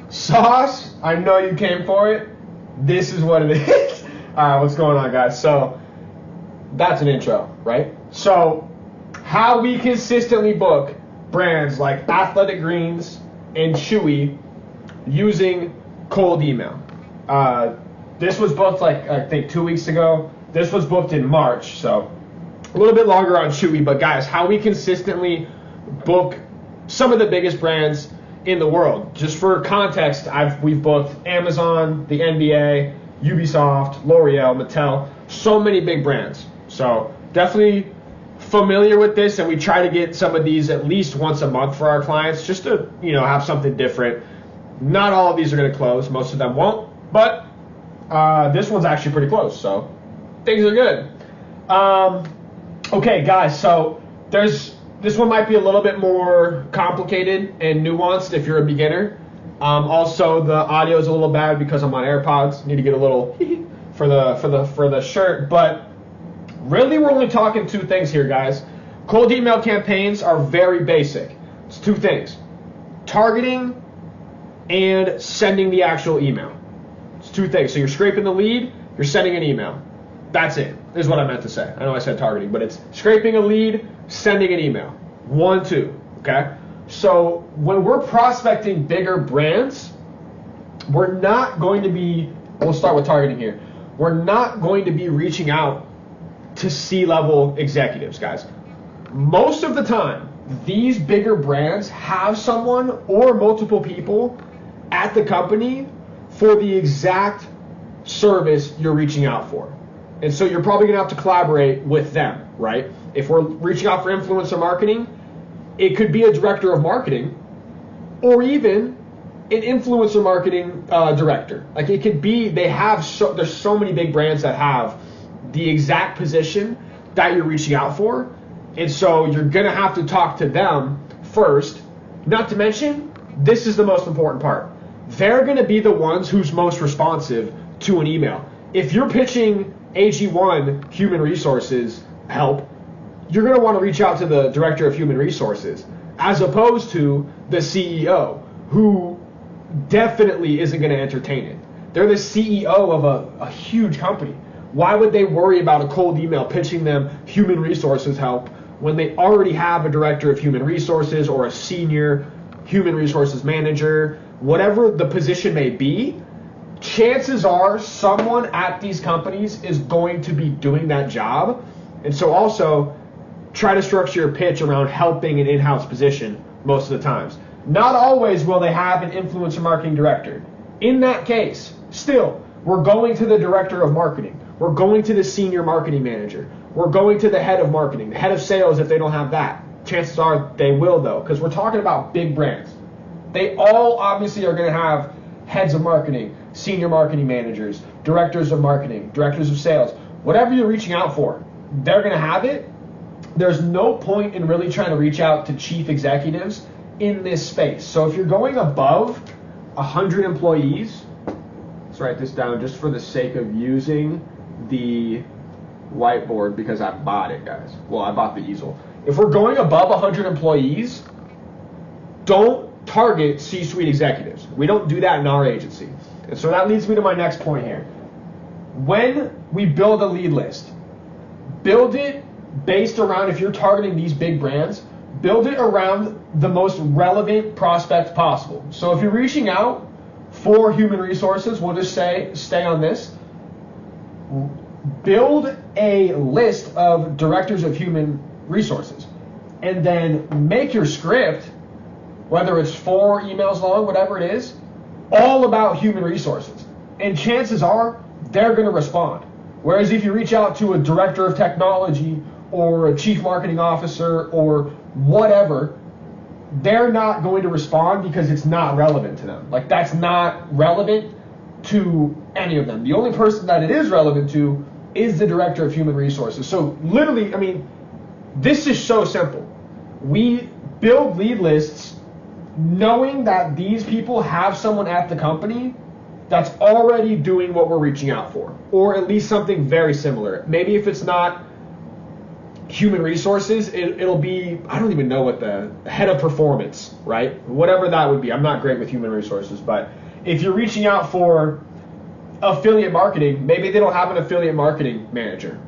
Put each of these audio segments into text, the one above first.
Sauce, I know you came for it. This is what it is. All right, what's going on, guys? So that's an intro, right? So how we consistently book brands like Athletic Greens and Chewy using cold email. This was booked like I think 2 weeks ago. This was booked in March, so a little bit longer on Chewy. But guys, how we consistently book some of the biggest brands in the world. Just for context, we've booked Amazon, the NBA, Ubisoft, L'Oreal, Mattel, so many big brands. So definitely familiar with this, and we try to get some of these at least once a month for our clients, just to have something different. Not all of these are going to close, most of them won't, but this one's actually pretty close, so things are good. Okay, guys, so this one might be a little bit more complicated and nuanced if you're a beginner. Also, the audio is a little bad because I'm on AirPods. Need to get a little for the shirt, but really we're only talking two things here, guys. Cold email campaigns are very basic. It's two things: targeting and sending the actual email. It's two things. So you're scraping the lead, you're sending an email. That's it, is what I meant to say. I know I said targeting, but it's scraping a lead, sending an email. 1, 2, okay? So when we're prospecting bigger brands, we're not going to be, we'll start with targeting here. We're not going to be reaching out to C-level executives, guys. Most of the time, these bigger brands have someone or multiple people at the company for the exact service you're reaching out for. And so you're probably going to have to collaborate with them, right? If we're reaching out for influencer marketing, it could be a director of marketing or even an influencer marketing director. Like it could be, there's so many big brands that have the exact position that you're reaching out for. And so you're going to have to talk to them first. Not to mention, this is the most important part. They're going to be the ones who's most responsive to an email. If you're pitching AG1 human resources help, you're going to want to reach out to the director of human resources as opposed to the CEO, who definitely isn't going to entertain it. They're the CEO of a huge company. Why would they worry about a cold email pitching them human resources help when they already have a director of human resources or a senior human resources manager, whatever the position may be? Chances are someone at these companies is going to be doing that job. And so also try to structure your pitch around helping an in-house position most of the times. Not always will they have an influencer marketing director. In that case, still, we're going to the director of marketing. We're going to the senior marketing manager. We're going to the head of marketing, the head of sales if they don't have that. Chances are they will though, because we're talking about big brands. They all obviously are going to have heads of marketing, senior marketing managers, directors of marketing, directors of sales. Whatever you're reaching out for, they're going to have it. There's no point in really trying to reach out to chief executives in this space. So if you're going above 100 employees, let's write this down just for the sake of using the whiteboard because I bought it, guys. Well, I bought the easel. If we're going above 100 employees, don't target C-suite executives. We don't do that in our agency. And so that leads me to my next point here. When we build a lead list, build it based around, if you're targeting these big brands, build it around the most relevant prospect possible. So if you're reaching out for human resources, we'll just say, stay on this, build a list of directors of human resources and then make your script, whether it's 4 emails long, whatever it is, all about human resources. And chances are they're going to respond. Whereas if you reach out to a director of technology or a chief marketing officer or whatever, they're not going to respond because it's not relevant to them. Like, that's not relevant to any of them. The only person that it is relevant to is the director of human resources. So literally, I mean, this is so simple. We build lead lists knowing that these people have someone at the company that's already doing what we're reaching out for, or at least something very similar. Maybe if it's not human resources, it'll be, I don't even know what the head of performance, right? Whatever that would be. I'm not great with human resources, but if you're reaching out for affiliate marketing, maybe they don't have an affiliate marketing manager.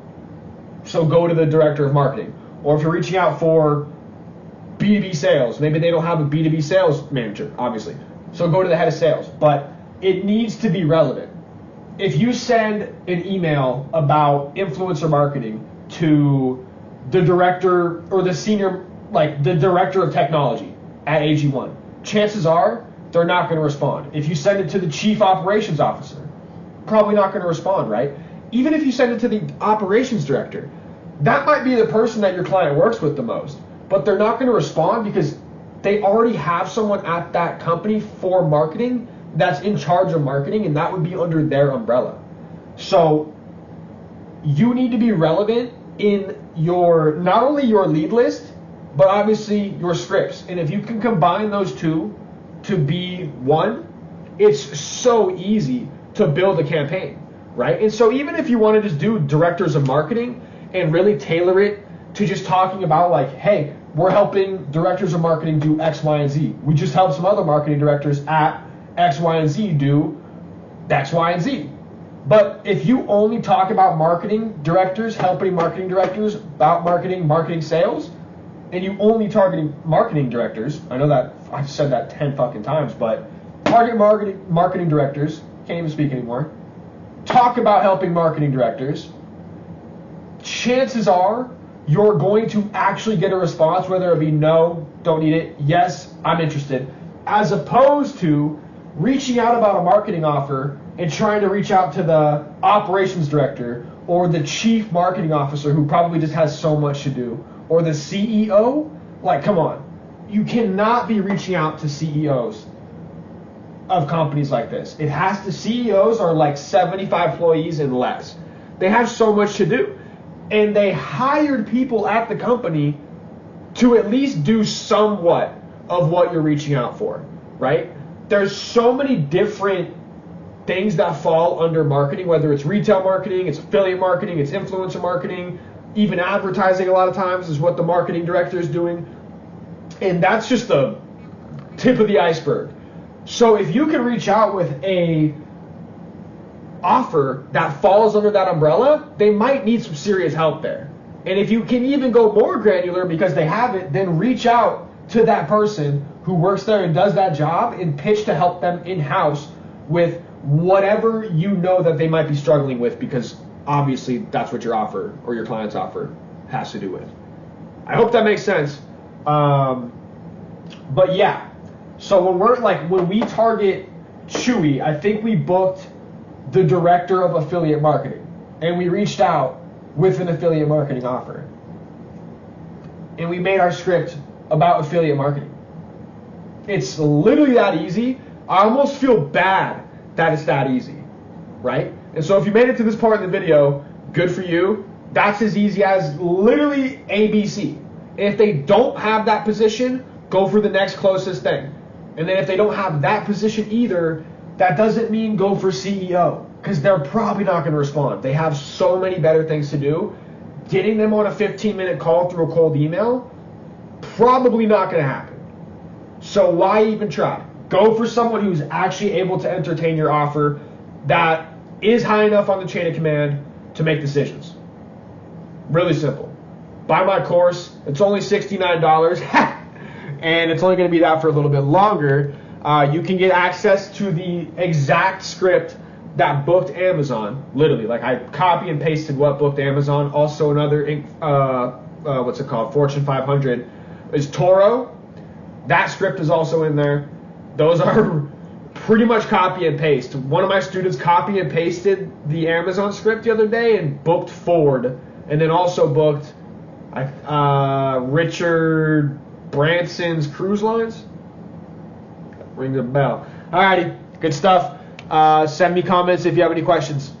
So go to the director of marketing. Or if you're reaching out for B2B sales, maybe they don't have a B2B sales manager, obviously. So go to the head of sales. But it needs to be relevant. If you send an email about influencer marketing to the director or the senior, like the director of technology at AG1, chances are they're not going to respond. If you send it to the chief operations officer, probably not going to respond, right? Even if you send it to the operations director, that might be the person that your client works with the most, but they're not going to respond because they already have someone at that company for marketing that's in charge of marketing, and that would be under their umbrella. So you need to be relevant in your, not only your lead list, but obviously your scripts. And if you can combine those two to be one, it's so easy to build a campaign, right? And so even if you want to just do directors of marketing and really tailor it to just talking about like, hey, we're helping directors of marketing do X, Y, and Z. We just helped some other marketing directors at X, Y, and Z do X, Y, and Z. But if you only talk about marketing directors, helping marketing directors about marketing sales, and you only targeting marketing directors, I know that I've said that 10 fucking times, but target marketing directors, can't even speak anymore, talk about helping marketing directors, chances are you're going to actually get a response, whether it be no, don't need it, yes, I'm interested, as opposed to reaching out about a marketing offer and trying to reach out to the operations director or the chief marketing officer who probably just has so much to do, or the CEO. Like, come on. You cannot be reaching out to CEOs of companies like this. It has to, CEOs are like 75 employees and less. They have so much to do. And they hired people at the company to at least do somewhat of what you're reaching out for, right? There's so many different things that fall under marketing, whether it's retail marketing, it's affiliate marketing, it's influencer marketing, even advertising a lot of times is what the marketing director is doing. And that's just the tip of the iceberg. So if you can reach out with a offer that falls under that umbrella, they might need some serious help there. And if you can even go more granular because they have it, then reach out to that person who works there and does that job and pitch to help them in-house with whatever you know that they might be struggling with, because obviously that's what your offer or your client's offer has to do with. I hope that makes sense. But yeah, so when we target Chewy, I think we booked the director of affiliate marketing and we reached out with an affiliate marketing offer. And we made our script about affiliate marketing. It's literally that easy. I almost feel bad that it's that easy, right? And so if you made it to this part of the video, good for you. That's as easy as literally ABC. And if they don't have that position, go for the next closest thing. And then if they don't have that position either, that doesn't mean go for CEO, because they're probably not going to respond. They have so many better things to do. Getting them on a 15-minute call through a cold email, probably not going to happen. So why even try? Go for someone who's actually able to entertain your offer, that is high enough on the chain of command to make decisions. Really simple. Buy my course. It's only $69, and it's only going to be that for a little bit longer. You can get access to the exact script that booked Amazon, literally. Like, I copy and pasted what booked Amazon. Also another, what's it called, Fortune 500 is Toro. That script is also in there. Those are pretty much copy and paste. One of my students copy and pasted the Amazon script the other day and booked Ford, and then also booked Richard Branson's cruise lines. Rings a bell. Alrighty, good stuff. Send me comments if you have any questions.